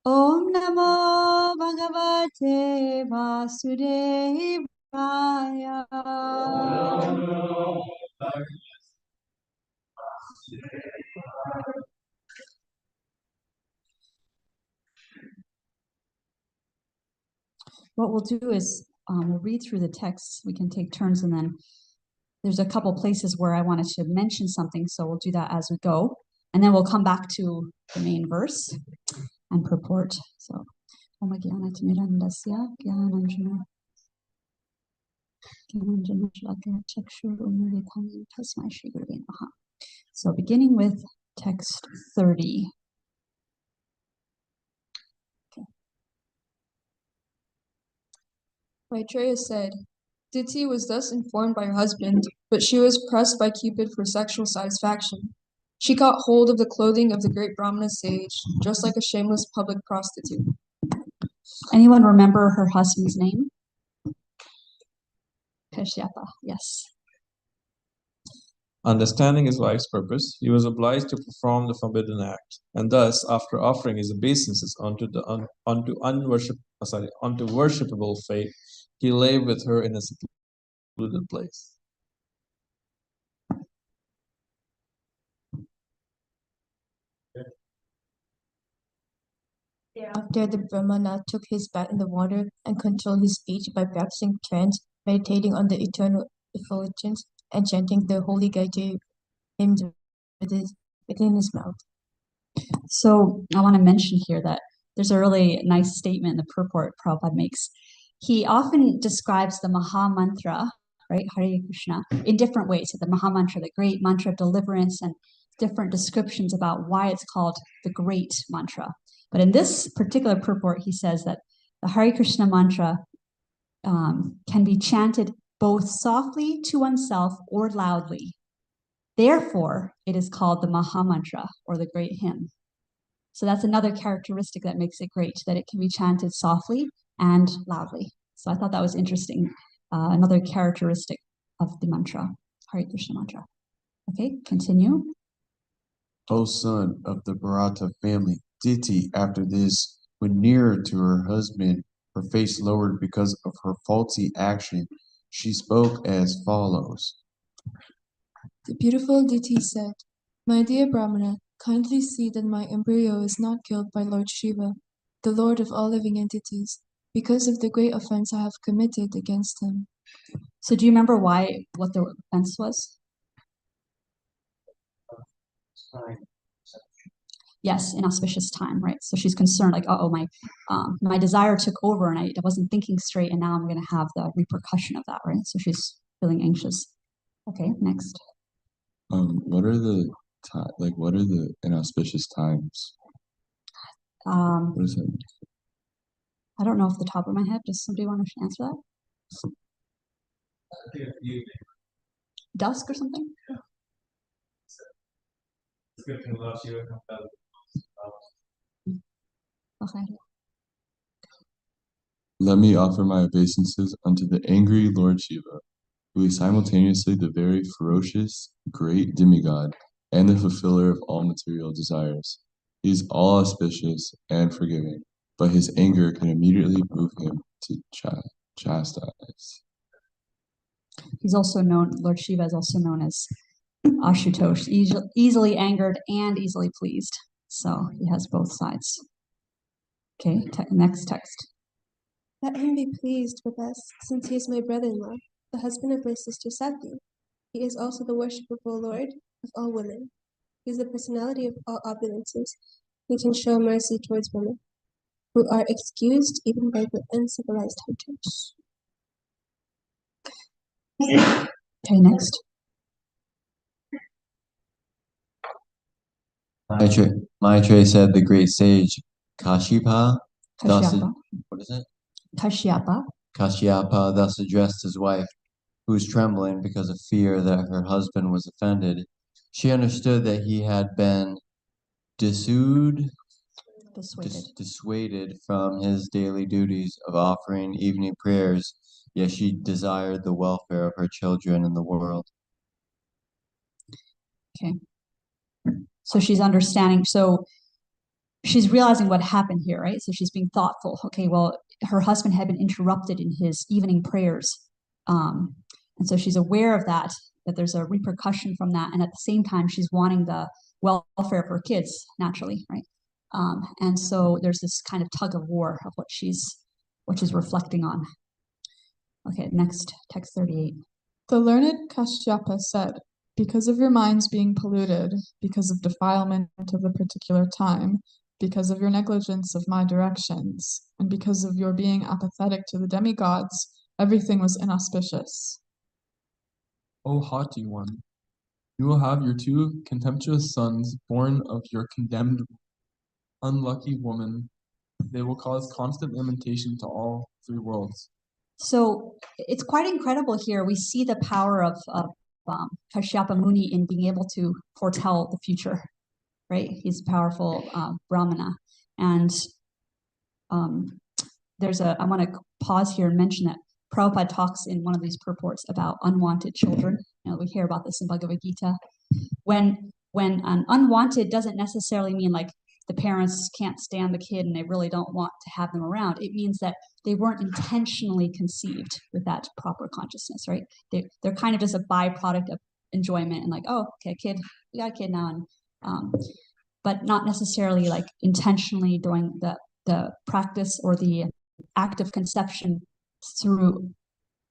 Om Namo Bhagavate Vasudevaya. What we'll do is we'll read through the text. We can take turns, and then there's a couple places where I wanted to mention something, so we'll do that as we go. And then we'll come back to the main verse and purport. So, Om Jnanatimirandasya Jnananjana Jnananjana Shalakaya Chakshurunmilitam Tasmai Shri Gurave Namaha. So beginning with text 30. Okay. Maitreya said, Diti was thus informed by her husband, but she was pressed by Cupid for sexual satisfaction. She caught hold of the clothing of the great Brahmana sage, just like a shameless public prostitute. Anyone remember her husband's name? Kashyapa, yes. Understanding his wife's purpose, he was obliged to perform the forbidden act, and thus, after offering his obeisances unto worshipable faith, he lay with her in a secluded place. Thereafter, the Brahmana took his bath in the water and controlled his speech by practicing trance, meditating on the eternal effulgence, and chanting the holy Gayatri hymns within his mouth. So I want to mention here that there's a really nice statement in the purport Prabhupada makes. He often describes the Maha Mantra, right, Hare Krishna, in different ways. The Maha Mantra, the great mantra of deliverance, and different descriptions about why it's called the great mantra. But in this particular purport, he says that the Hare Krishna mantra can be chanted both softly to oneself or loudly. Therefore, it is called the Maha Mantra, or the great hymn. So that's another characteristic that makes it great, that it can be chanted softly and loudly. So I thought that was interesting. Another characteristic of the mantra, Hare Krishna mantra. Okay, continue. O son of the Bharata family, Diti, after this, when nearer to her husband, her face lowered because of her faulty action, she spoke as follows. The beautiful Diti said, My dear Brahmana, kindly see that my embryo is not killed by Lord Shiva, the Lord of all living entities, because of the great offense I have committed against him. So do you remember what the offense was? Yes, inauspicious time, right? So she's concerned, like, my desire took over and I wasn't thinking straight, and now I'm going to have the repercussion of that, right? So she's feeling anxious. Okay, next. What are the inauspicious times? What is it? I don't know off the top of my head. Does somebody want to answer that? Dusk or something? Okay. Let me offer my obeisances unto the angry Lord Shiva, who is simultaneously the very ferocious, great demigod, and the fulfiller of all material desires. He is all auspicious and forgiving, but his anger can immediately move him to chastise. He's also known, Lord Shiva is also known as Ashutosh, easily angered and easily pleased. So he has both sides. Okay, next text. Let him be pleased with us, since he is my brother-in-law, the husband of my sister Sati. He is also the worshipful Lord of all women. He is the personality of all opulences. He can show mercy towards women, who are excused even by the uncivilized hunters. Okay, next. Maitreya said the great sage Kashyapa. What is it? Kashyapa. Kashyapa thus addressed his wife, who was trembling because of fear that her husband was offended. She understood that he had been dissuaded from his daily duties of offering evening prayers, yet she desired the welfare of her children and the world. Okay. So she's understanding. So she's realizing what happened here, right? So she's being thoughtful. Okay, well, her husband had been interrupted in his evening prayers. And so she's aware of that there's a repercussion from that. And at the same time, she's wanting the welfare of her kids, naturally, right? And so there's this kind of tug of war of what she's reflecting on. Okay, next, text 38. The learned Kashyapa said, because of your minds being polluted, because of defilement of the particular time, because of your negligence of my directions, and because of your being apathetic to the demigods, everything was inauspicious. O haughty one, you will have your two contemptuous sons born of your condemned, unlucky woman. They will cause constant lamentation to all three worlds. So it's quite incredible here. We see the power of Kashyapa Muni in being able to foretell the future, right? He's a powerful Brahmana. And I want to pause here and mention that Prabhupada talks in one of these purports about unwanted children. We hear about this in Bhagavad Gita. When an unwanted doesn't necessarily mean like the parents can't stand the kid and they really don't want to have them around. It means that they weren't intentionally conceived with that proper consciousness, right? They're kind of just a byproduct of enjoyment and like, oh, okay, kid, we got a kid now, and but not necessarily like intentionally doing the practice or the act of conception through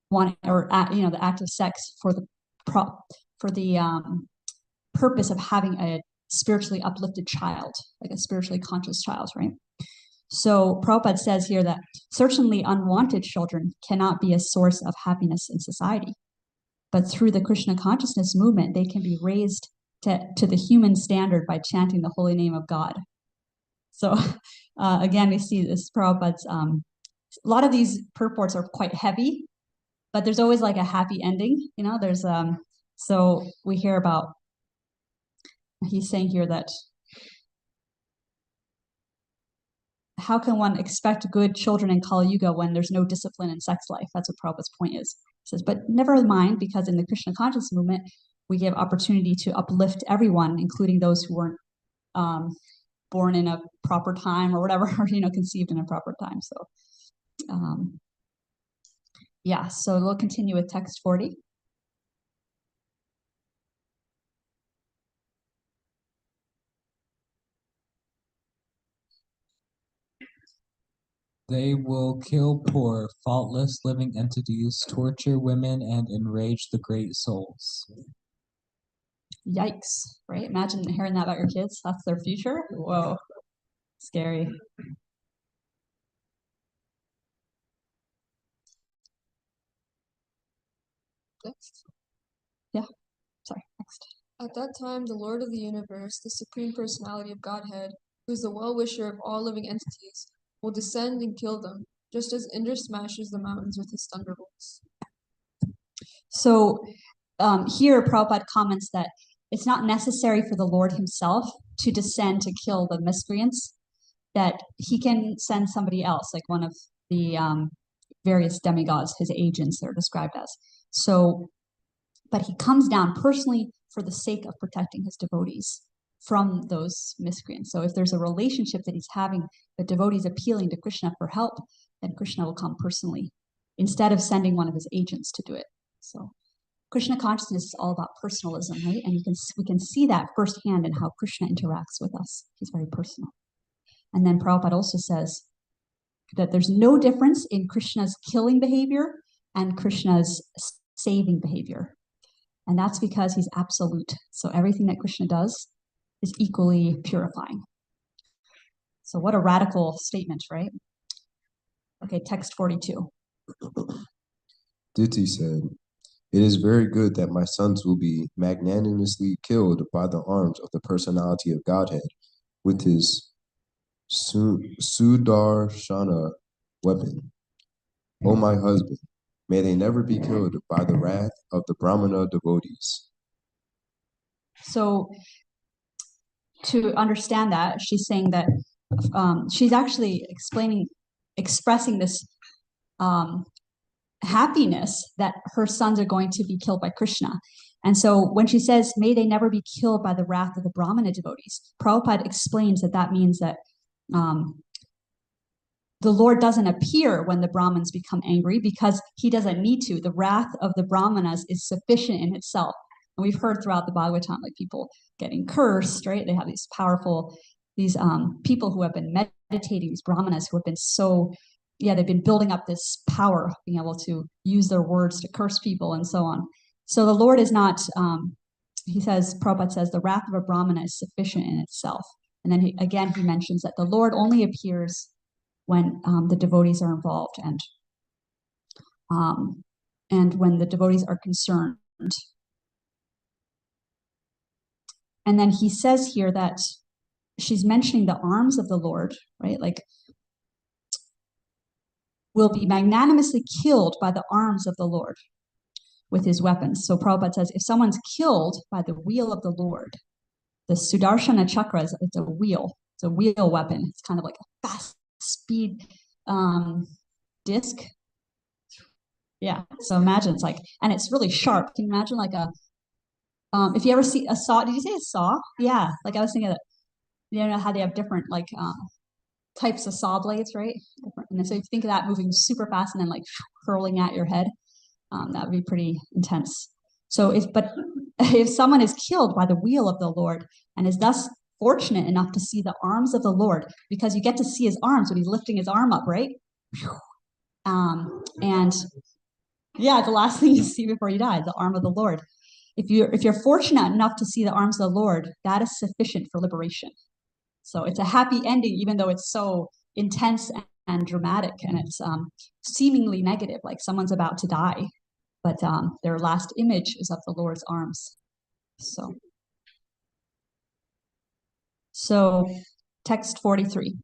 one or the act of sex for the purpose of having a spiritually uplifted child, like a spiritually conscious child, right? So Prabhupada says here that certainly unwanted children cannot be a source of happiness in society, but through the Krishna consciousness movement, they can be raised to the human standard by chanting the holy name of God. So again, we see this Prabhupada's, a lot of these purports are quite heavy, but there's always like a happy ending, there's, so we hear about, he's saying here that how can one expect good children in Kali Yuga when there's no discipline in sex life? That's what Prabhupada's point is. He says, but never mind, because in the Krishna conscious movement, we give opportunity to uplift everyone, including those who weren't born in a proper time or whatever, or conceived in a proper time. So yeah, so we'll continue with text 40. They will kill poor, faultless living entities, torture women, and enrage the great souls. Yikes, right? Imagine hearing that about your kids. That's their future. Whoa, scary. Next. Yeah, sorry, next. At that time, the Lord of the universe, the Supreme Personality of Godhead, who is the well-wisher of all living entities, will descend and kill them, just as Indra smashes the mountains with his thunderbolts. So here, Prabhupada comments that it's not necessary for the Lord himself to descend to kill the miscreants, that he can send somebody else, like one of the various demigods, his agents they're described as. So, but he comes down personally for the sake of protecting his devotees from those miscreants. So if there's a relationship that he's having, the devotees appealing to Krishna for help, then Krishna will come personally, instead of sending one of his agents to do it. So Krishna consciousness is all about personalism, right? And we can see that firsthand in how Krishna interacts with us. He's very personal. And then Prabhupada also says that there's no difference in Krishna's killing behavior and Krishna's saving behavior. And that's because he's absolute. So everything that Krishna does is equally purifying. So what a radical statement, right? Okay, text 42. Diti said, "It is very good that my sons will be magnanimously killed by the arms of the personality of Godhead with his Sudarshana weapon. O my husband, may they never be killed by the wrath of the Brahmana devotees." So to understand that, she's saying that she's actually expressing this happiness that her sons are going to be killed by Krishna. And so when she says, may they never be killed by the wrath of the Brahmana devotees, Prabhupada explains that that means that the Lord doesn't appear when the Brahmins become angry because he doesn't need to. The wrath of the Brahmanas is sufficient in itself. And we've heard throughout the Bhagavatam, like people getting cursed, right? They have these powerful, these people who have been meditating, these Brahmanas who have been so, they've been building up this power, being able to use their words to curse people and so on. So the Lord is not, he says, Prabhupada says, the wrath of a Brahmana is sufficient in itself. And then he mentions that the Lord only appears when the devotees are involved and when the devotees are concerned. And then he says here that she's mentioning the arms of the Lord, right? Like, will be magnanimously killed by the arms of the Lord with his weapons. So Prabhupada says, if someone's killed by the wheel of the Lord, the Sudarshana chakra it's a wheel weapon. It's kind of like a fast speed disc. Yeah. So imagine it's like, and it's really sharp. Can you imagine like a, if you ever see a saw, did you say a saw? Yeah. Like I was thinking that, you know how they have different like types of saw blades, right? And so if you think of that moving super fast and then like hurling at your head, that would be pretty intense. So if someone is killed by the wheel of the Lord and is thus fortunate enough to see the arms of the Lord, because you get to see his arms when he's lifting his arm up, right? And yeah, the last thing you see before you die, the arm of the Lord. If you're fortunate enough to see the arms of the Lord, that is sufficient for liberation. So it's a happy ending, even though it's so intense and dramatic, and it's seemingly negative, like someone's about to die, but their last image is of the Lord's arms. So text 43.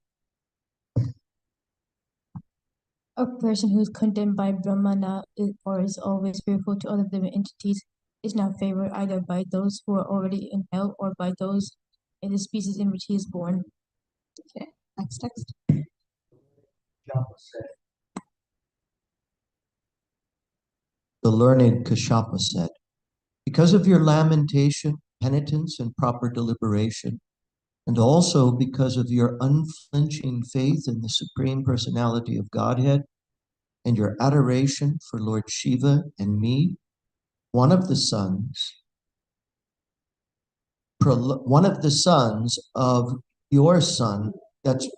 A person who is condemned by Brahmana or is always fearful to other living entities is not favored either by those who are already in hell or by those in the species in which he is born. Okay, next text. The learned Kashyapa said, because of your lamentation, penitence, and proper deliberation, and also because of your unflinching faith in the Supreme Personality of Godhead and your adoration for Lord Shiva and me, one of the sons of your son, that's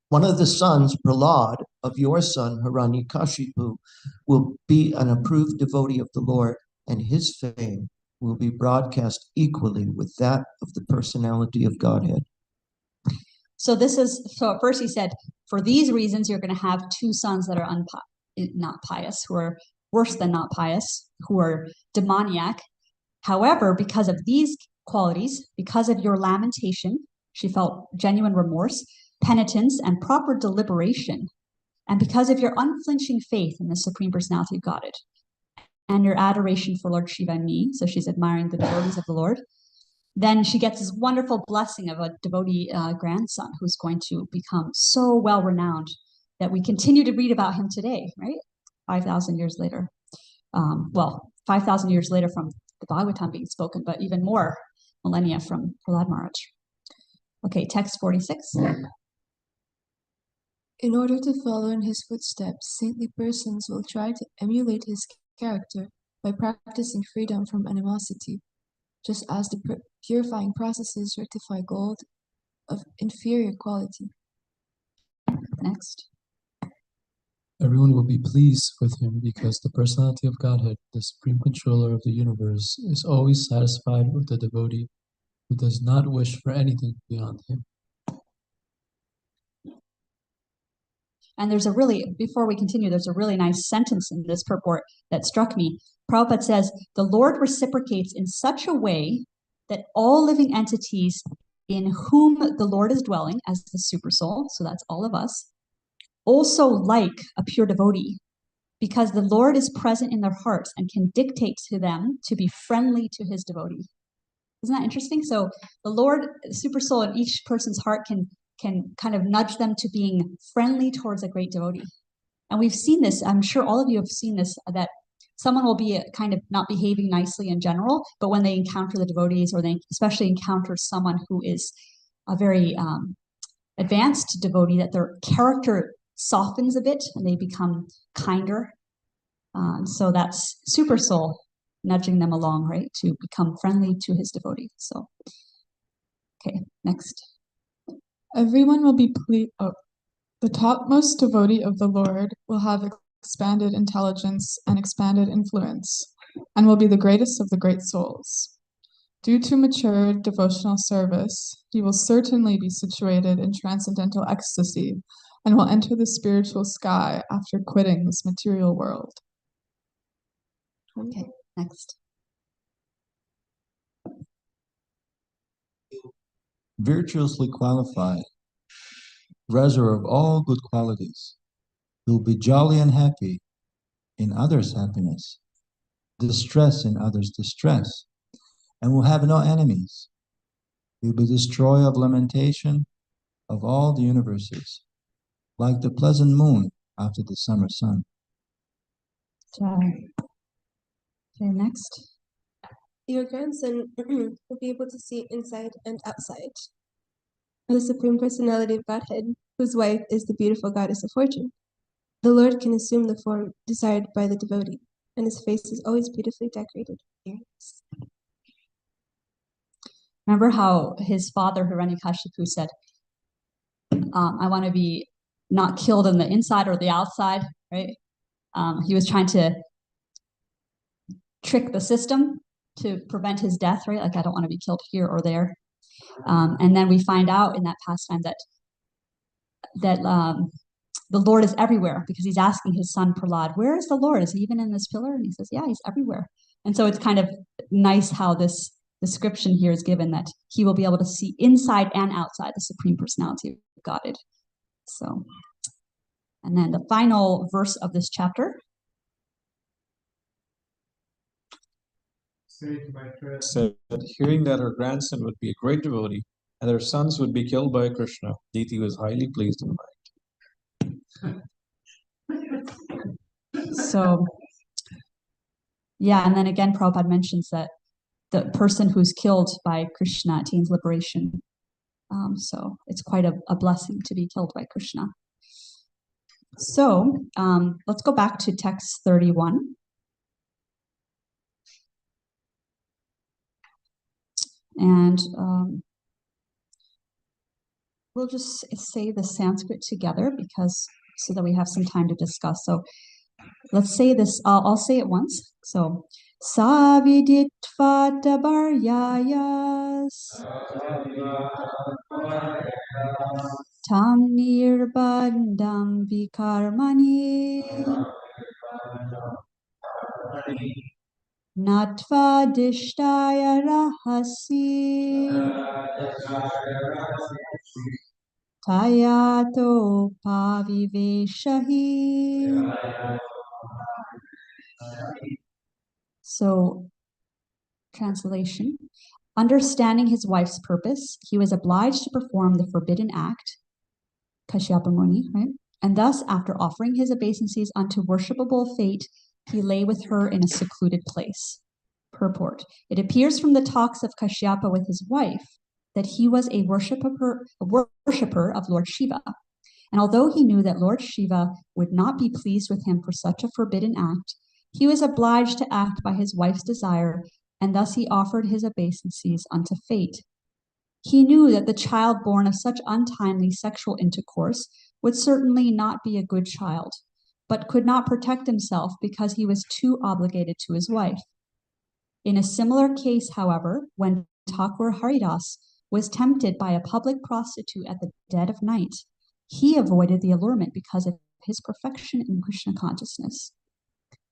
one of the sons, Prahlad, of your son, Hiranyakashipu, will be an approved devotee of the Lord, and his fame will be broadcast equally with that of the personality of Godhead. So at first he said, for these reasons, you're going to have two sons that are not pious, who are worse than not pious, who are demoniac. However, because of these qualities, because of your lamentation, she felt genuine remorse, penitence, and proper deliberation, and because of your unflinching faith in the Supreme Personality of Godhead, and your adoration for Lord Shiva and me, so she's admiring the devotees of the Lord, then she gets this wonderful blessing of a devotee grandson who's going to become so well renowned that we continue to read about him today, right? 5,000 years later. 5,000 years later from the Bhagavatam being spoken, but even more millennia from Prahlad Maharaj. Okay, text 46. In order to follow in his footsteps, saintly persons will try to emulate his character by practicing freedom from animosity, just as the purifying processes rectify gold of inferior quality. Next. Everyone will be pleased with him because the personality of Godhead, the supreme controller of the universe, is always satisfied with the devotee who does not wish for anything beyond him. And before we continue, there's a really nice sentence in this purport that struck me. Prabhupada says, the Lord reciprocates in such a way that all living entities in whom the Lord is dwelling as the super soul, so that's all of us, also like a pure devotee, because the Lord is present in their hearts and can dictate to them to be friendly to his devotee. Isn't that interesting? So the Lord, the super soul in each person's heart can kind of nudge them to being friendly towards a great devotee. And we've seen this, I'm sure all of you have seen this, that someone will be kind of not behaving nicely in general, but when they encounter the devotees, or they especially encounter someone who is a very advanced devotee, that their character softens a bit and they become kinder. So that's Super Soul nudging them along, right, to become friendly to his devotee. So, okay, next. Everyone will be the topmost devotee of the Lord will have expanded intelligence and expanded influence, and will be the greatest of the great souls. Due to mature devotional service, he will certainly be situated in transcendental ecstasy and will enter the spiritual sky after quitting this material world. Okay, next. Virtuously qualified, reservoir of all good qualities. He will be jolly and happy in others' happiness, distress in others' distress, and will have no enemies. He will be destroyer of lamentation of all the universes, like the pleasant moon after the summer sun. Okay, next. Your grandson will be able to see inside and outside the Supreme Personality of Godhead, whose wife is the beautiful goddess of fortune. The Lord can assume the form desired by the devotee, and his face is always beautifully decorated with earrings. Remember how his father, Hiranyakashipu, said, I want to be not killed on the inside or the outside, right? He was trying to trick the system to prevent his death, right? Like, I don't want to be killed here or there. And then we find out in that pastime that the Lord is everywhere, because he's asking his son Prahlad, where is the Lord? Is he even in this pillar? And he says, yeah, he's everywhere. And so it's kind of nice how this description here is given, that he will be able to see inside and outside the Supreme Personality of Godhead. So, and then the final verse of this chapter. Said, hearing that her grandson would be a great devotee and her sons would be killed by Krishna, Deity was highly pleased in mind. So, yeah, and then again, Prabhupada mentions that the person who's killed by Krishna attains liberation. So it's quite a blessing to be killed by Krishna. So let's go back to text 31. And we'll just say the Sanskrit together, because so that we have some time to discuss. So let's say this, I'll say it once. So, Saviditva tabaryayas tam nirbandam vikarmani natva dishtaya rahasi tayato paviveshahi. So, translation. Understanding his wife's purpose, he was obliged to perform the forbidden act, Kashyapa Muni, right? And thus, after offering his obeisances unto worshipable fate, he lay with her in a secluded place. Purport. It appears from the talks of Kashyapa with his wife that he was a worshipper of Lord Shiva. And although he knew that Lord Shiva would not be pleased with him for such a forbidden act, he was obliged to act by his wife's desire, and thus he offered his obeisances unto fate. He knew that the child born of such untimely sexual intercourse would certainly not be a good child, but could not protect himself because he was too obligated to his wife. In a similar case, however, when Thakur Haridas was tempted by a public prostitute at the dead of night, he avoided the allurement because of his perfection in Krishna consciousness.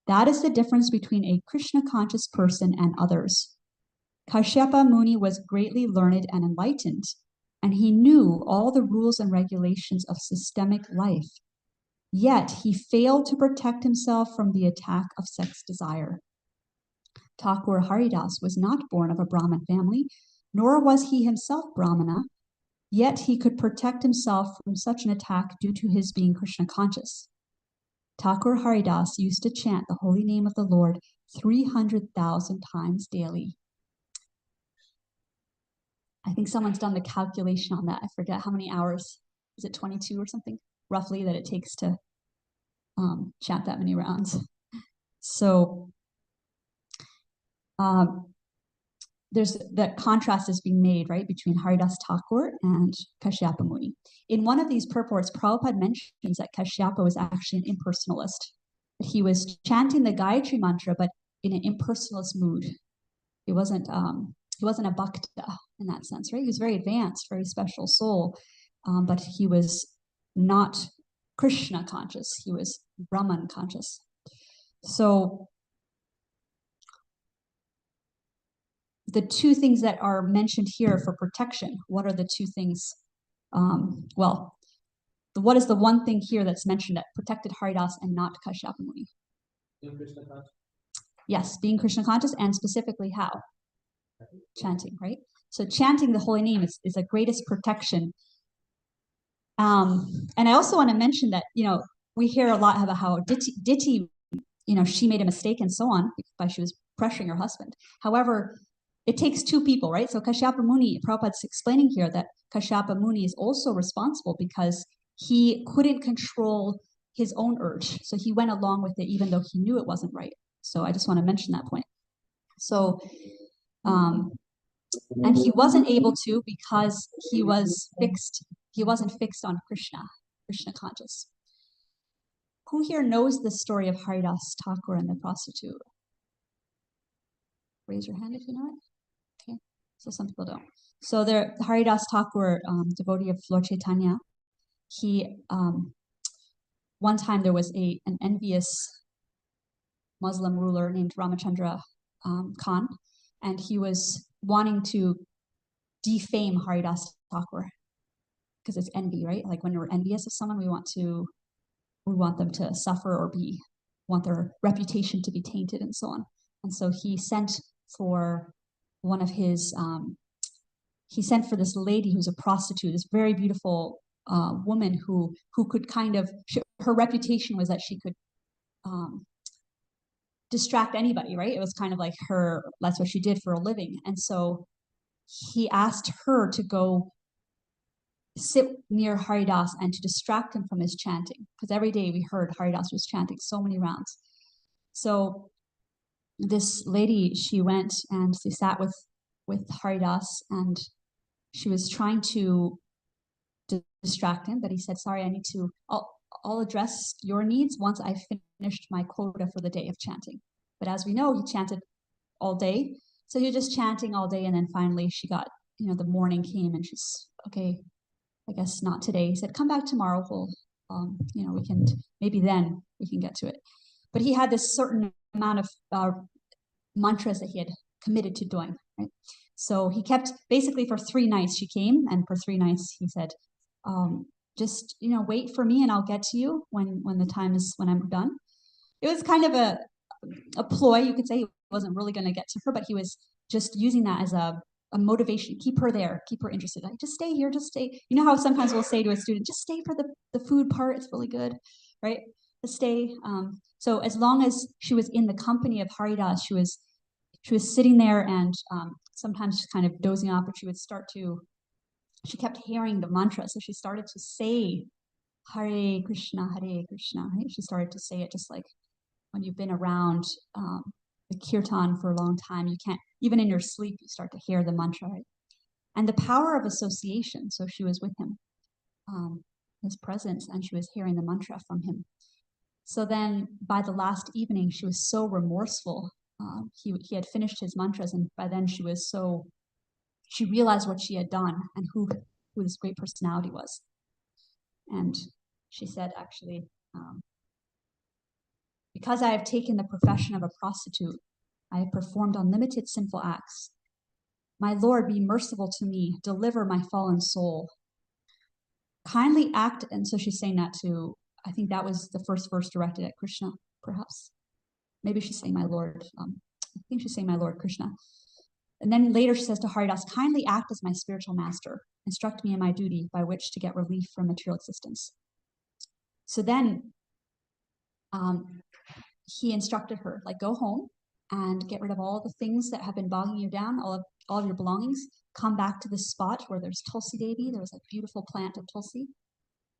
That is the difference between a Krishna conscious person and others. Kashyapa Muni was greatly learned and enlightened, and he knew all the rules and regulations of systemic life. Yet he failed to protect himself from the attack of sex desire. Thakur Haridas was not born of a Brahmin family, nor was he himself Brahmana, yet he could protect himself from such an attack due to his being Krishna conscious. Thakur Haridas used to chant the holy name of the Lord 300,000 times daily. I think someone's done the calculation on that. I forget how many hours. Is it 22 or something, roughly, that it takes to chant that many rounds? So there's that contrast is being made, right, between Haridas Thakur and Kashyapa Muni. In one of these purports, Prabhupada mentions that Kashyapa was actually an impersonalist. That he was chanting the Gayatri mantra, but in an impersonalist mood. He wasn't a bhakta in that sense, right? He was very advanced, very special soul, but he was not Krishna conscious. He was Brahman conscious. So the two things that are mentioned here for protection, what are the two things? What is the one thing here that's mentioned that protected Haridas and not Kashyapa Muni? Yes, being Krishna conscious, and specifically how? Chanting, right? So chanting the holy name is the greatest protection. And I also want to mention that, we hear a lot about how Diti, she made a mistake and so on, because she was pressuring her husband. However, it takes two people, right? So Kashyapa Muni, Prabhupada's explaining here that Kashyapa Muni is also responsible because he couldn't control his own urge. So he went along with it even though he knew it wasn't right. So I just want to mention that point. So, and he wasn't able to because he wasn't fixed on Krishna conscious. Who here knows the story of Haridas Thakur and the prostitute? Raise your hand if you know it. Okay, so some people don't. So the Haridas Thakur, devotee of Lord Chaitanya, he, one time there was an envious Muslim ruler named Ramachandra Khan, and he was wanting to defame Haridas Thakur because it's envy, right? Like when we're envious of someone, we want them to suffer or want their reputation to be tainted and so on. And so he sent for one of his, he sent for this lady who's a prostitute, this very beautiful woman who could kind of, her reputation was that she could distract anybody, right? It was kind of like that's what she did for a living. And so he asked her to go sit near Haridas and to distract him from his chanting, because every day we heard Haridas was chanting so many rounds. So this lady, she went and she sat with Haridas, and she was trying to distract him, but he said, sorry, I'll address your needs once I've finished my quota for the day of chanting. But as we know, he chanted all day. So you're just chanting all day, and then finally she got, the morning came and she's, okay, I guess not today. He said, come back tomorrow, we can, maybe then we can get to it. But he had this certain amount of mantras that he had committed to doing, right? So he kept, basically for 3 nights she came, and for 3 nights he said, just, wait for me and I'll get to you when the time is, when I'm done. It was kind of a ploy, you could say. He wasn't really going to get to her, but he was just using that as a motivation. Keep her there, keep her interested. Like, just stay here, just stay. You know how sometimes we'll say to a student, just stay for the food part, it's really good, right? Just stay. So as long as she was in the company of Haridas, she was sitting there and sometimes kind of dozing off, but she kept hearing the mantra. So she started to say, Hare Krishna, right? She started to say it just like when you've been around the kirtan for a long time, you can't, even in your sleep, you start to hear the mantra, right? And the power of association. So she was with him, his presence, and she was hearing the mantra from him. So then by the last evening, she was so remorseful. He had finished his mantras, and by then she realized what she had done and who this great personality was. And she said, actually, because I have taken the profession of a prostitute, I have performed unlimited sinful acts. My Lord, be merciful to me, deliver my fallen soul. Kindly act, and so she's saying that to, I think that was the first verse directed at Krishna, perhaps. Maybe she's saying my Lord, I think she's saying my Lord Krishna. And then later she says to Haridas, kindly act as my spiritual master, instruct me in my duty by which to get relief from material existence. So then he instructed her, like, go home and get rid of all the things that have been bogging you down, all of your belongings. Come back to this spot where there's Tulsi Devi. There was a beautiful plant of Tulsi,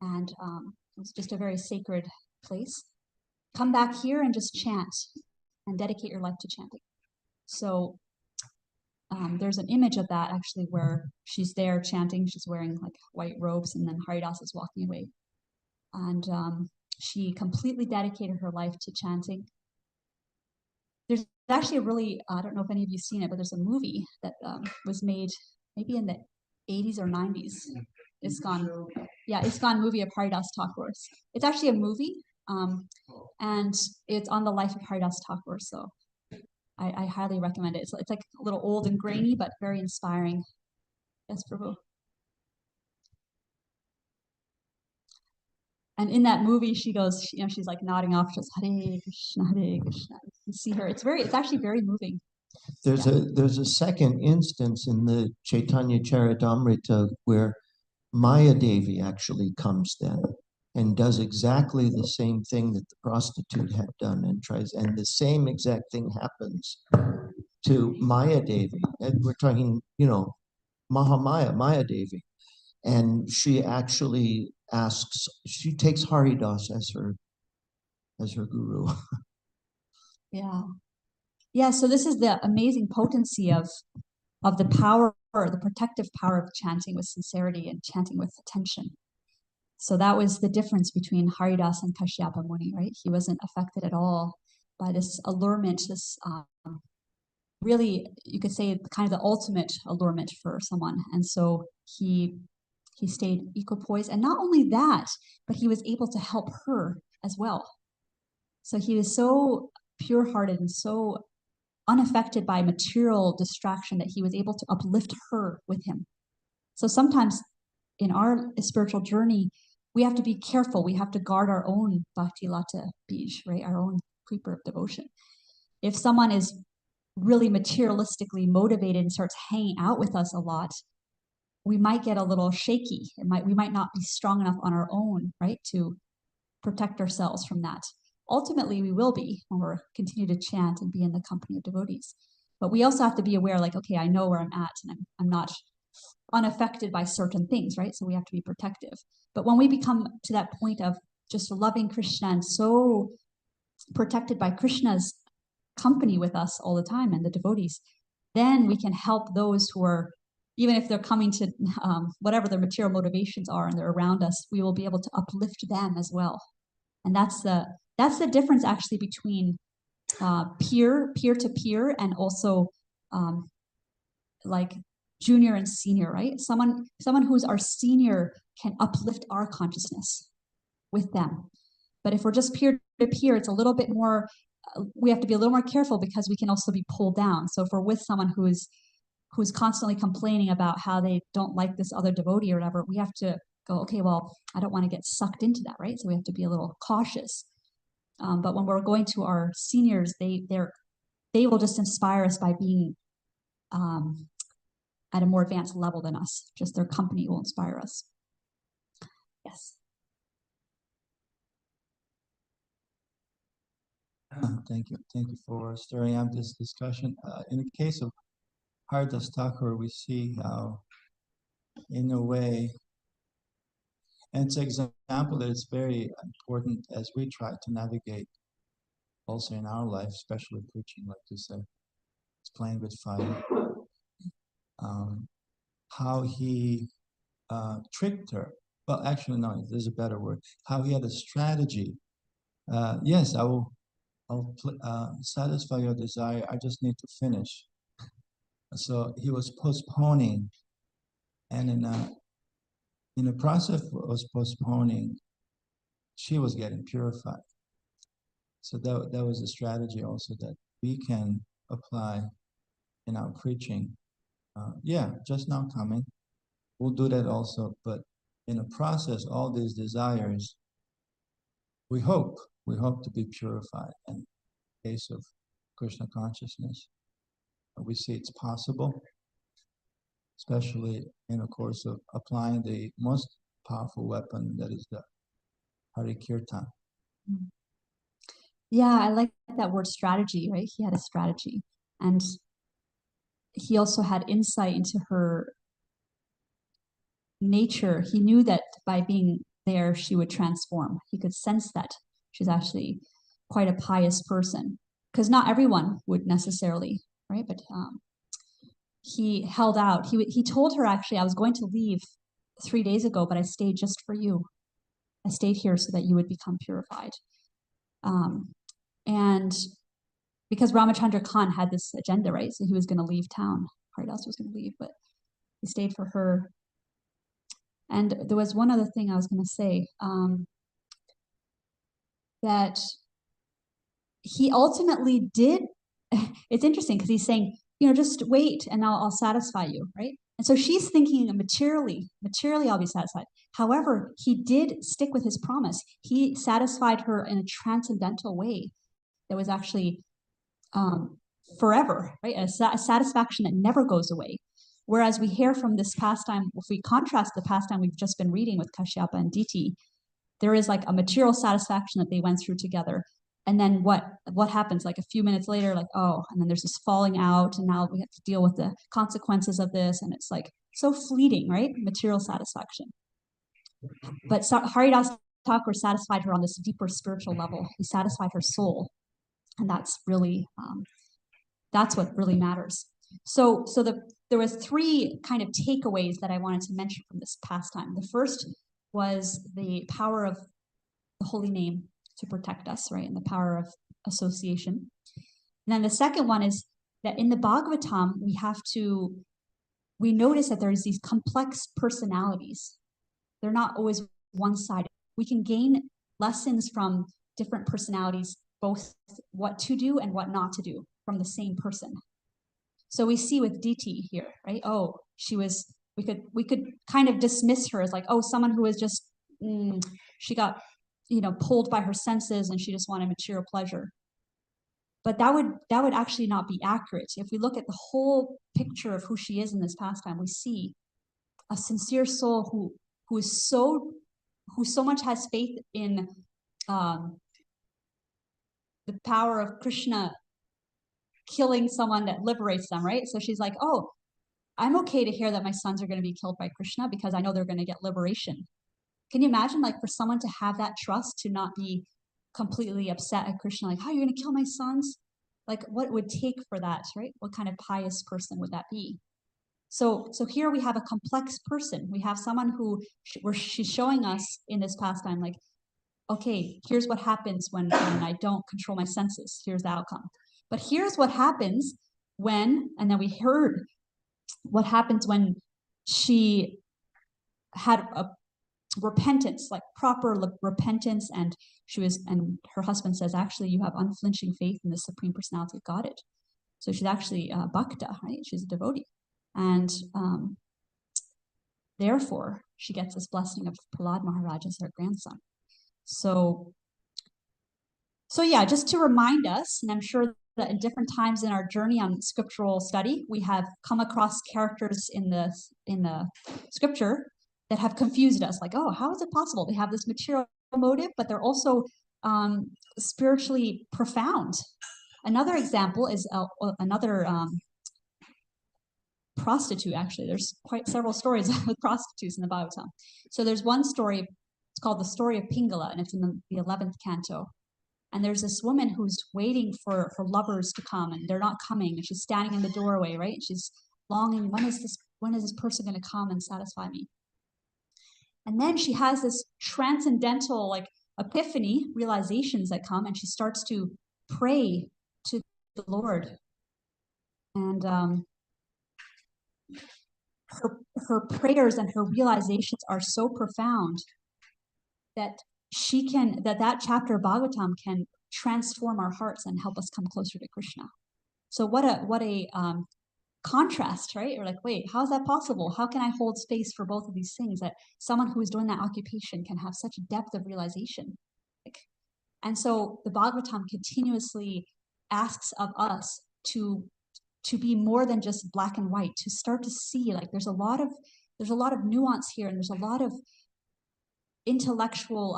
and it was just a very sacred place. Come back here and just chant and dedicate your life to chanting. So there's an image of that actually where she's there chanting. She's wearing like white robes, and then Haridas is walking away. And she completely dedicated her life to chanting. There's actually a really, I don't know if any of you've seen it, but there's a movie that was made maybe in the 80s or 90s. ISKCON movie of Haridas Thakur. It's actually a movie, and it's on the life of Haridas Thakur. So I highly recommend it. It's like a little old and grainy, but very inspiring. Yes, Prabhu. And in that movie, she goes, she's like nodding off, just Hare Krishna, Hare Krishna. You see her. It's actually very moving. There's a second instance in the Chaitanya Charitamrita where Maya Devi actually comes then and does exactly the same thing that the prostitute had done and the same exact thing happens to Maya Devi. And we're talking, Mahamaya, Maya Devi. And she actually she takes Haridas as her guru. Yeah, so this is the amazing potency of the power, the protective power of chanting with sincerity and chanting with attention. So that was the difference between Haridas and Kashyapa Muni, right? He wasn't affected at all by this allurement, this really, you could say, kind of the ultimate allurement for someone. And so he stayed equipoised. And not only that, but he was able to help her as well. So he was so pure-hearted and so unaffected by material distraction that he was able to uplift her with him. So sometimes in our spiritual journey, we have to be careful. We have to guard our own bhakti lata bij, right? Our own creeper of devotion. If someone is really materialistically motivated and starts hanging out with us a lot, we might get a little shaky. We might not be strong enough on our own, right, to protect ourselves from that. Ultimately, we will be when we're continue to chant and be in the company of devotees. But we also have to be aware, like, okay, I know where I'm at, and I'm not unaffected by certain things, right? So we have to be protective. But when we become to that point of just loving Krishna and so protected by Krishna's company with us all the time and the devotees, then we can help those who are, even if they're coming to whatever their material motivations are and they're around us, we will be able to uplift them as well. And that's the difference actually between peer to peer and also like junior and senior, right? Someone who's our senior can uplift our consciousness with them. But if we're just peer to peer, it's a little bit more, we have to be a little more careful because we can also be pulled down. So if we're with someone who's constantly complaining about how they don't like this other devotee or whatever, we have to go, okay, well, I don't want to get sucked into that, right? So we have to be a little cautious. But when we're going to our seniors, they will just inspire us by being at a more advanced level than us. Just their company will inspire us. Yes. Thank you for stirring up this discussion. In the case of Haridas Thakur, we see how, in a way, and it's an example that is very important as we try to navigate also in our life, especially preaching, like you said, it's playing with fire. How he tricked her. Well, actually, no, there's a better word. How he had a strategy. Yes, I'll satisfy your desire. I just need to finish. So he was postponing, and in the process of postponing, she was getting purified. So that was a strategy also that we can apply in our preaching. Just now coming. We'll do that also, but in the process, all these desires, we hope to be purified. And in the case of Krishna consciousness, we see it's possible, especially in the course of applying the most powerful weapon, that is the Hari Kirtan. Yeah, I like that word strategy, right? He had a strategy. And he also had insight into her nature. He knew that by being there, she would transform. He could sense that she's actually quite a pious person, because not everyone would necessarily, right? But he held out. He told her, actually, I was going to leave 3 days ago, but I stayed just for you. I stayed here so that you would become purified. And because Ramachandra Khan had this agenda, right? So he was going to leave town. Haridas was going to leave, but he stayed for her. And there was one other thing I was going to say, that he ultimately did. It's interesting because he's saying, just wait and I'll satisfy you, right? And so she's thinking materially I'll be satisfied. However, he did stick with his promise. He satisfied her in a transcendental way that was actually forever, right? A satisfaction that never goes away. Whereas we hear from this pastime, if we contrast the pastime we've just been reading with Kashyapa and Diti, there is like a material satisfaction that they went through together. And then what happens like a few minutes later, like, oh, and then there's this falling out, and now we have to deal with the consequences of this. And it's like so fleeting, right? Material satisfaction. But Haridas Thakur satisfied her on this deeper spiritual level. He satisfied her soul. And that's really, that's what really matters. So there was 3 kind of takeaways that I wanted to mention from this pastime. The first was the power of the holy name to protect us, right? And the power of association. And then the second one is that in the Bhagavatam, we notice that there's these complex personalities. They're not always one-sided. We can gain lessons from different personalities, both what to do and what not to do from the same person. So we see with Diti here, right? Oh, we could kind of dismiss her as like, oh, someone who is just, she got, pulled by her senses and she just wanted material pleasure. But that would actually not be accurate. If we look at the whole picture of who she is in this pastime, we see a sincere soul who so much has faith in the power of Krishna killing someone that liberates them, right? So she's like, oh, I'm okay to hear that my sons are going to be killed by Krishna because I know they're going to get liberation. Can you imagine, like, for someone to have that trust, to not be completely upset at Krishna, like, how are you going to kill my sons? Like, what it would take for that, right? What kind of pious person would that be? So here we have a complex person. We have someone where she's showing us in this pastime, like, okay, here's what happens when I don't control my senses. Here's the outcome. But here's what happens when, and then we heard what happens when she had a repentance, like proper repentance, and her husband says, actually, you have unflinching faith in the Supreme Personality of Godhead. So she's actually a bhakta, right? She's a devotee. And therefore, she gets this blessing of Prahlad Maharaj as her grandson. So yeah, just to remind us, and I'm sure that in different times in our journey on scriptural study, we have come across characters in the scripture that have confused us, like, oh, how is it possible they have this material motive, but they're also spiritually profound? Another example is another prostitute, actually. There's quite several stories with prostitutes in the Bhagavatam. So there's one story, it's called the story of Pingala, and it's in the 11th canto. And there's this woman who's waiting for her lovers to come, and they're not coming, and she's standing in the doorway, right? She's longing, when is this person going to come and satisfy me? And then she has this transcendental, like, epiphany, realizations that come, and she starts to pray to the Lord. And her prayers and her realizations are so profound that that chapter of Bhagavatam can transform our hearts and help us come closer to Krishna. So what a contrast, right? You're like, wait, how is that possible? How can I hold space for both of these things, that someone who is doing that occupation can have such depth of realization? And so the Bhagavatam continuously asks of us to be more than just black and white, to start to see, like, there's a lot of nuance here, and there's a lot of intellectual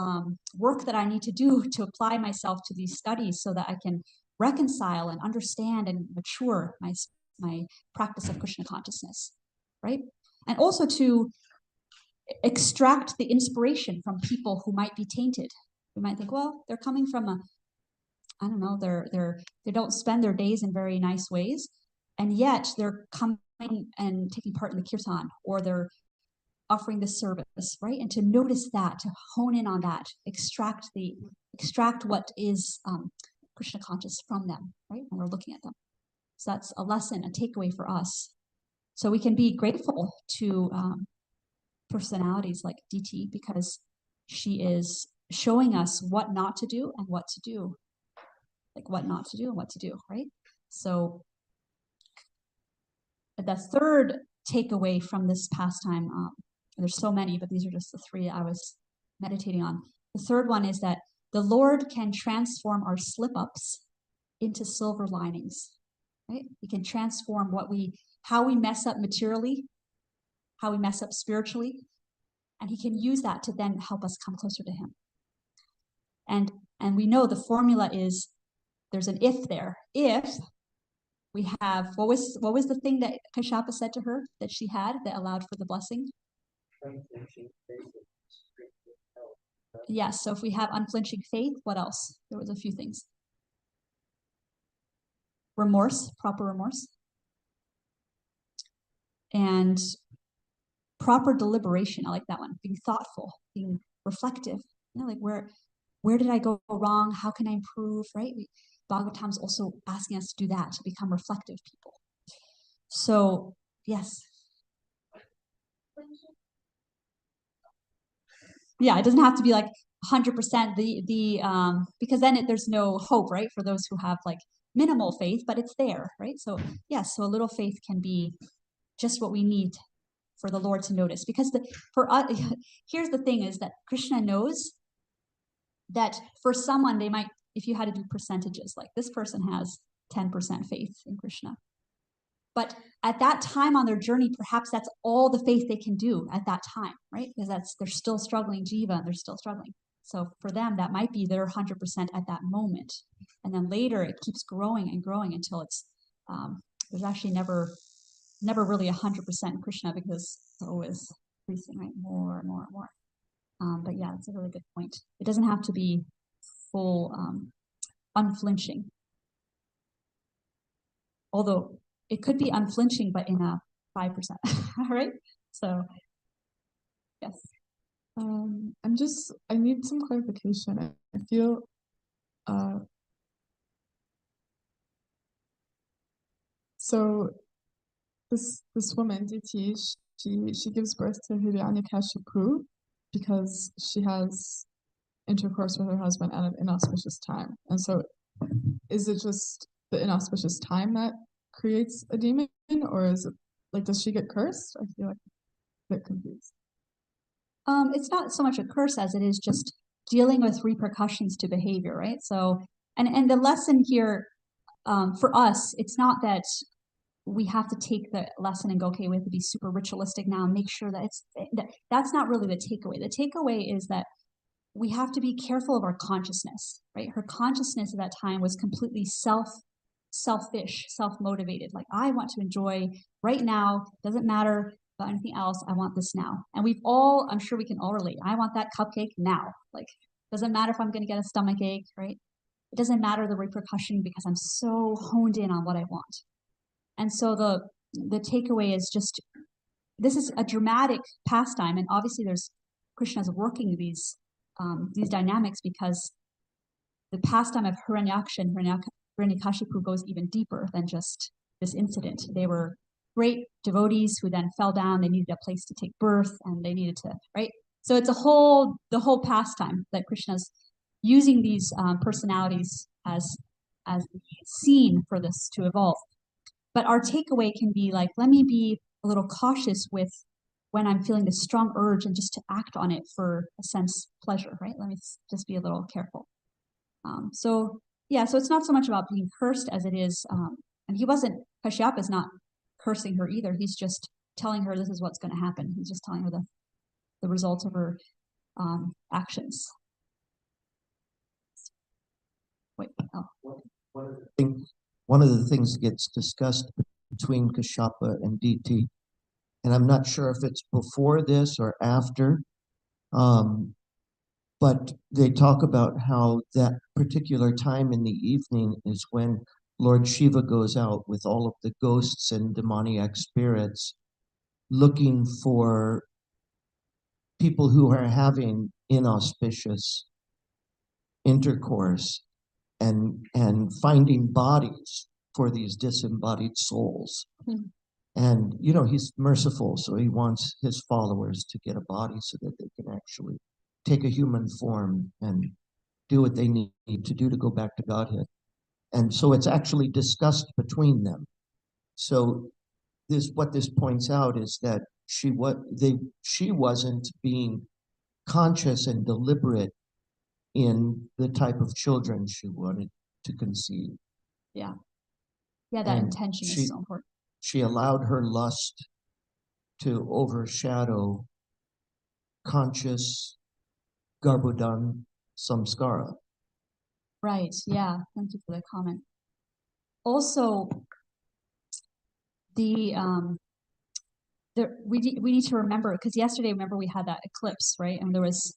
work that I need to do to apply myself to these studies so that I can reconcile and understand and mature my practice of Krishna consciousness, right? And also to extract the inspiration from people who might be tainted. We might think, well, they're coming from I don't know, they don't spend their days in very nice ways, and yet they're coming and taking part in the kirtan, or they're offering this service, right? And to notice that, to hone in on that, extract what is Krishna conscious from them, right? When we're looking at them. So that's a lesson, a takeaway for us. So we can be grateful to personalities like DT, because she is showing us what not to do and what to do. Like what not to do and what to do, right? So the third takeaway from this pastime, there's so many, but these are just the three I was meditating on. The third one is that the Lord can transform our slip-ups into silver linings, right? He can transform how we mess up materially, how we mess up spiritually, and he can use that to then help us come closer to him. And we know the formula is, there's an if there. If we have, what was the thing that Kashyapa said to her that she had that allowed for the blessing? Yes, so if we have unflinching faith, what else? There was a few things. Remorse, proper remorse. And proper deliberation, I like that one. Being thoughtful, being reflective. You know, like where did I go wrong? How can I improve, right? Bhagavatam's also asking us to do that, to become reflective people. So, yes. Yeah, it doesn't have to be like 100% because then there's no hope, right? For those who have like minimal faith, but it's there, right? So, yes, so a little faith can be just what we need for the Lord to notice. Because for us, here's the thing is that Krishna knows that for someone, they might, if you had to do percentages, like this person has 10% faith in Krishna. But at that time on their journey, perhaps that's all the faith they can do at that time, right? Because they're still struggling jiva, they're still struggling. So for them, that might be their 100% at that moment. And then later it keeps growing and growing until it's, there's actually never really 100% Krishna, because it's always increasing, right? More and more and more. But yeah, it's a really good point. It doesn't have to be full unflinching. Although it could be unflinching, but in a 5%, right? So, yes. I need some clarification. I feel, so this woman, Diti, she gives birth to Hiranyakashipu because she has intercourse with her husband at an inauspicious time. And so is it just the inauspicious time that creates a demon, or is it like, does she get cursed? I feel like a bit confused. It's not so much a curse as it is just dealing with repercussions to behavior, right? So, and the lesson here for us, it's not that we have to take the lesson and go, okay, we have to be super ritualistic now and make sure that that's not really the takeaway. The takeaway is that we have to be careful of our consciousness, right? Her consciousness at that time was completely selfish, self-motivated. Like, I want to enjoy right now, doesn't matter about anything else, I want this now. And I'm sure we can all relate. I want that cupcake now. Like, doesn't matter if I'm going to get a stomach ache, right? It doesn't matter the repercussion because I'm so honed in on what I want. And so the takeaway is just, this is a dramatic pastime, and obviously Krishna's working these dynamics because the pastime of Hiranyaksha and Hiranyakashipu goes even deeper than just this incident. They were great devotees who then fell down. They needed a place to take birth, and they needed to, right? So it's the whole pastime that Krishna's using these personalities as the scene for this to evolve. But our takeaway can be like, let me be a little cautious with when I'm feeling this strong urge and just to act on it for a sense pleasure, right? Let me just be a little careful. So it's not so much about being cursed as it is, and Kashyapa is not cursing her either. He's just telling her this is what's going to happen. He's just telling her the results of her actions. Wait, oh. One of the things that gets discussed between Kashyapa and DT, and I'm not sure if it's before this or after, but they talk about how that particular time in the evening is when Lord Shiva goes out with all of the ghosts and demoniac spirits looking for people who are having inauspicious intercourse and finding bodies for these disembodied souls. And, you know, he's merciful, so he wants his followers to get a body so that they can actually take a human form and do what they need to do to go back to Godhead. And so it's actually discussed between them. So what this points out is that she wasn't being conscious and deliberate in the type of children she wanted to conceive. Yeah, that And intention is so important. She allowed her lust to overshadow conscious Garbhodan samskara. Right, yeah, thank you for that comment. Also, we need to remember, because yesterday, remember, we had that eclipse, right? And there was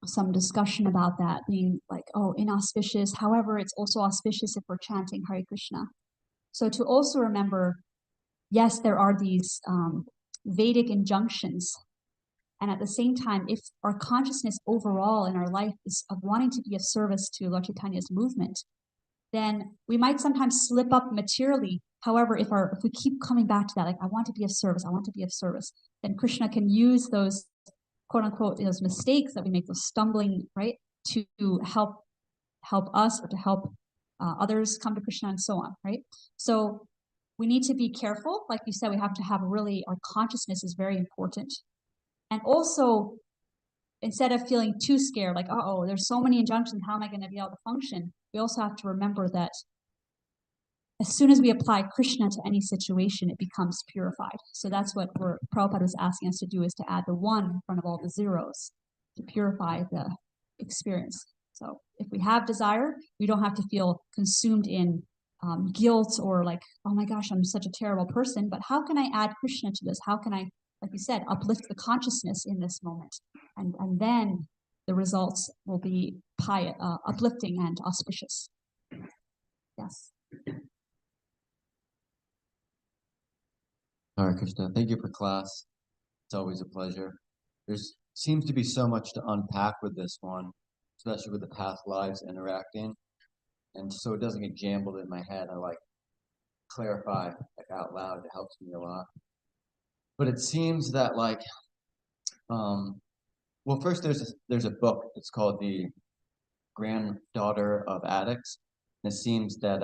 some discussion about that being like, oh, inauspicious. However, it's also auspicious if we're chanting Hare Krishna. So to also remember, yes, there are these Vedic injunctions. And at the same time, if our consciousness overall in our life is of wanting to be of service to Lord Chaitanya's movement, then we might sometimes slip up materially. However, if we keep coming back to that, like, I want to be of service, I want to be of service, then Krishna can use those, quote unquote, those mistakes that we make, those stumbling, right, to help us or to help others come to Krishna and so on, right? So we need to be careful. Like you said, we have to have really, our consciousness is very important. And also, instead of feeling too scared, like, uh-oh, there's so many injunctions, how am I going to be able to function? We also have to remember that as soon as we apply Krishna to any situation, it becomes purified. So that's what Prabhupada was asking us to do, is to add the one in front of all the zeros to purify the experience. So if we have desire, we don't have to feel consumed in guilt or like, oh my gosh, I'm such a terrible person. But how can I add Krishna to this? How can I, like you said, uplift the consciousness in this moment? And then the results will be uplifting and auspicious. Yes. Hare Krishna, thank you for class. It's always a pleasure. There seems to be so much to unpack with this one, especially with the past lives interacting. And so it doesn't get jumbled in my head. I like clarify like out loud. It helps me a lot. But it seems that like, well, first there's a book. It's called The Granddaughter of Addicts. And it seems that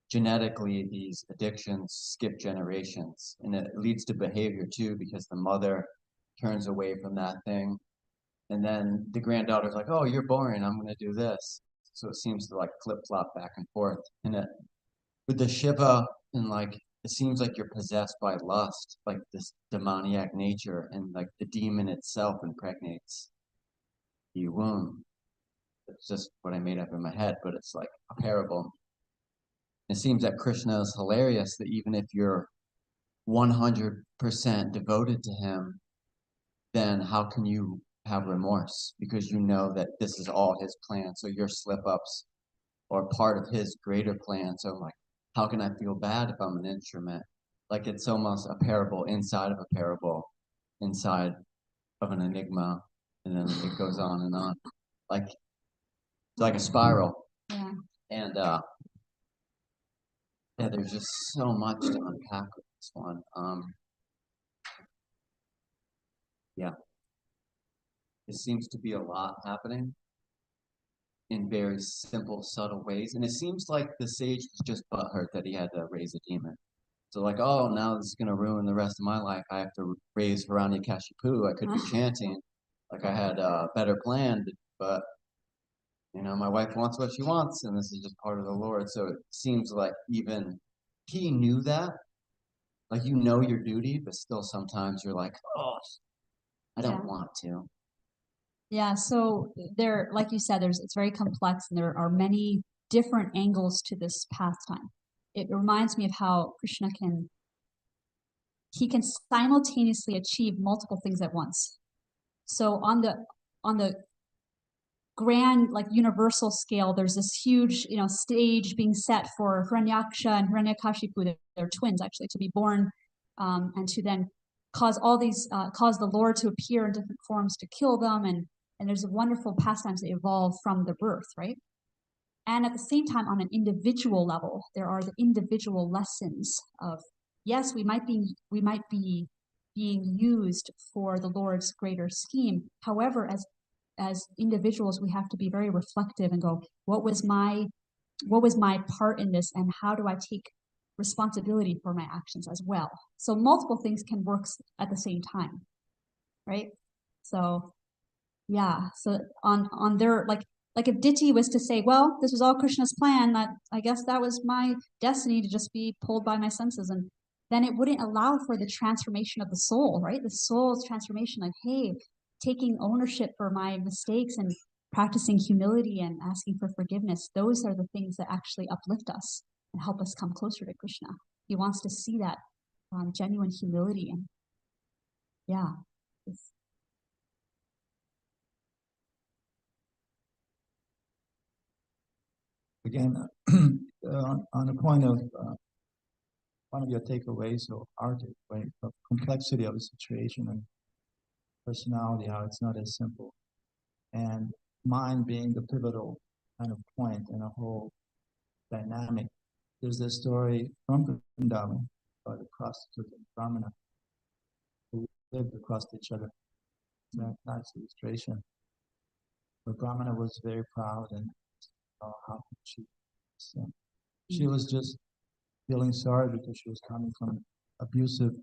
genetically these addictions skip generations, and it leads to behavior too, because the mother turns away from that thing, and then the granddaughter's like, oh, you're boring, I'm going to do this. So it seems to like flip-flop back and forth. And with the Shiva, and like it seems like you're possessed by lust, like this demoniac nature, and like the demon itself impregnates the womb. It's just what I made up in my head, but it's like a parable. It seems that Krishna is hilarious, that even if you're 100% devoted to him, then how can you have remorse? Because you know that this is all his plan. So your slip-ups are part of his greater plan. So like, how can I feel bad if I'm an instrument? Like it's almost a parable inside of a parable, inside of an enigma. And then it goes on and on. Like, it's like a spiral. Yeah. And yeah, there's just so much to unpack with this one. Yeah, it seems to be a lot happening in very simple, subtle ways. And it seems like the sage was just butthurt that he had to raise a demon. So like, oh, now this is going to ruin the rest of my life. I have to raise Hiranyakashipu. I could be chanting. Like I had a better plan, but you know, my wife wants what she wants, and this is just part of the Lord. So it seems like even he knew that. Like, you know your duty, but still sometimes you're like, oh, I don't want to. Yeah, so there, like you said, it's very complex and there are many different angles to this pastime. It reminds me of how Krishna can simultaneously achieve multiple things at once. So on the grand, like universal scale, there's this huge, stage being set for Hiranyaksha and Hiranyakashipu, they're twins actually, to be born, and to then cause the Lord to appear in different forms to kill them, and there's wonderful pastimes that evolve from the birth, right? And at the same time, on an individual level, there are the individual lessons of, yes, we might be being used for the Lord's greater scheme. However, as individuals, we have to be very reflective and go, what was my part in this, and how do I take responsibility for my actions as well? So multiple things can work at the same time, right? So yeah, so on their, like if Diti was to say, well, this was all Krishna's plan, that I guess that was my destiny to just be pulled by my senses, and then it wouldn't allow for the transformation of the soul, right? The soul's transformation, like, hey, taking ownership for my mistakes and practicing humility and asking for forgiveness, those are the things that actually uplift us and help us come closer to Krishna. He wants to see that genuine humility, and yeah. Again, on the point of one of your takeaways or our takeaway of complexity of the situation and personality, how it's not as simple, and mind being the pivotal kind of point in a whole dynamic. There's this story from Vrindavan about a prostitute and Brahmana who lived across each other. It's a nice illustration. The Brahmana was very proud and how could she was just feeling sorry because she was coming from abusive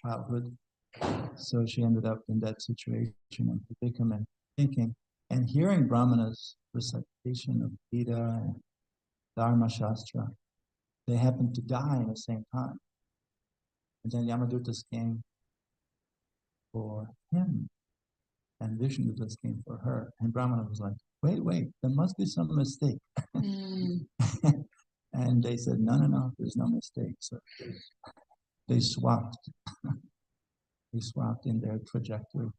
childhood. So she ended up in that situation and predicament, thinking and hearing Brahmana's recitation of Gita and Dharma Shastra. They happened to die at the same time. And then Yamadutas came for him, and Vishnudutas came for her. And Brahmana was like, wait, there must be some mistake. And they said, no, there's no mistake. So they swapped. They swapped in their trajectory.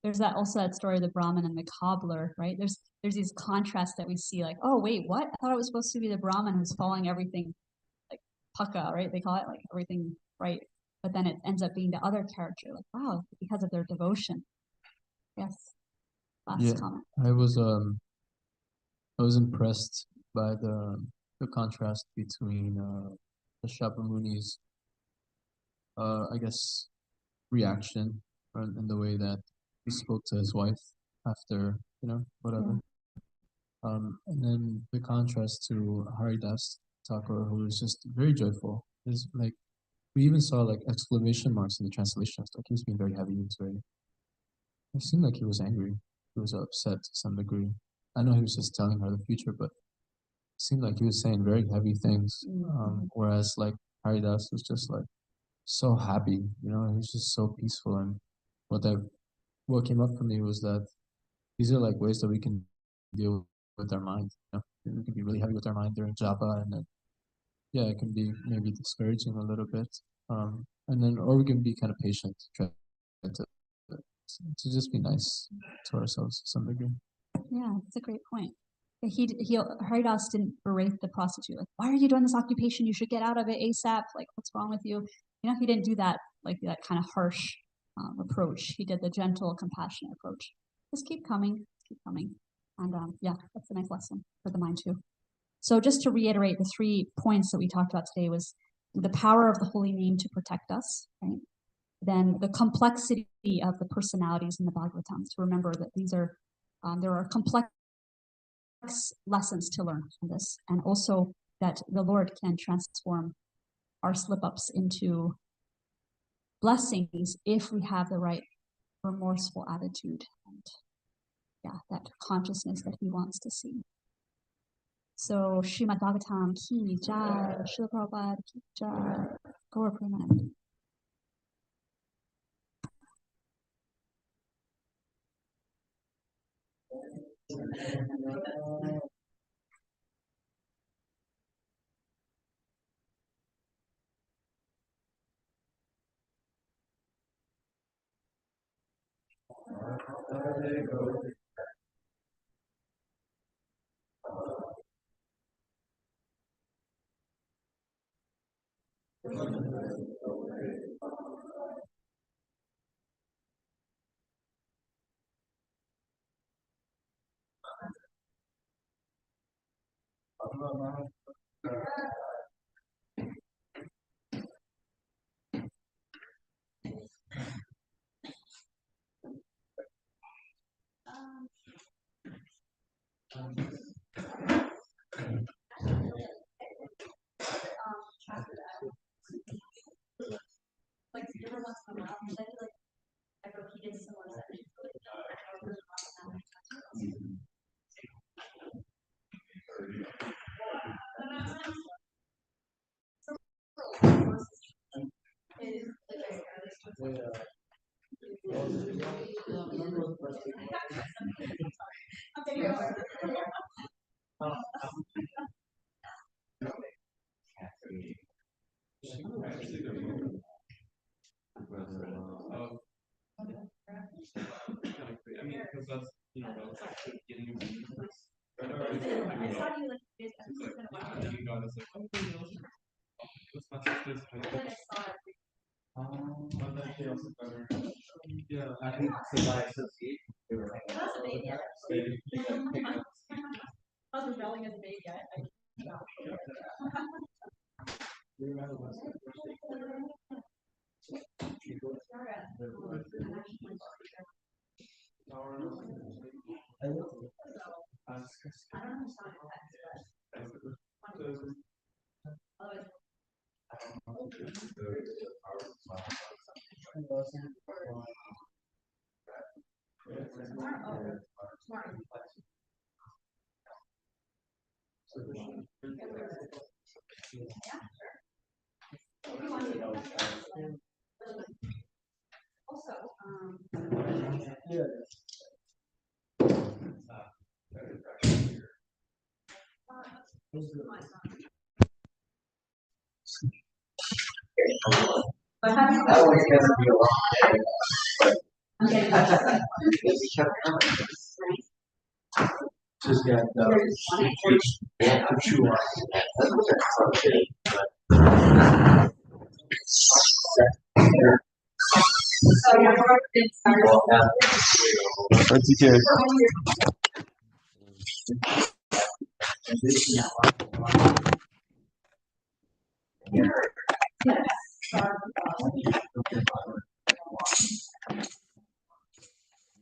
There's that story of the Brahmin and the cobbler, right? There's these contrasts that we see, like, oh wait, what? I thought it was supposed to be the Brahmin who's following everything like Paka, right? They call it, like, everything right. But then it ends up being the other character, like, wow, because of their devotion. Yes. Last comment. I was impressed by the contrast between the Shapamuni's I guess reaction in the way that he spoke to his wife after, whatever. And then the contrast to Haridas Thakur, who was just very joyful. Is like, we even saw like exclamation marks in the translations. Like, he was being very heavy. It seemed like he was angry. He was upset to some degree. I know he was just telling her the future, but it seemed like he was saying very heavy things. Whereas like Haridas was just like so happy, he was just so peaceful. And what came up for me was that these are like ways that we can deal with our mind. We can be really heavy with our mind during japa, and then it can be maybe discouraging a little bit. And then, or we can be kind of patient, try to just be nice to ourselves to some degree. Yeah, that's a great point. Haridas didn't berate the prostitute, like, why are you doing this occupation? You should get out of it ASAP. Like, what's wrong with you? He didn't do that, like that kind of harsh approach. He did the gentle, compassionate approach. Just keep coming. And that's a nice lesson for the mind too. So just to reiterate, the 3 points that we talked about today was the power of the holy name to protect us, right? Then the complexity of the personalities in the Bhagavatams, to remember that there are complex lessons to learn from this, and also that the Lord can transform our slip-ups into blessings if we have the right remorseful attitude and that consciousness that he wants to see. So Srimad Bhagavatam ki jai, Srila Prabhupada ki jai, Gaur Premanand.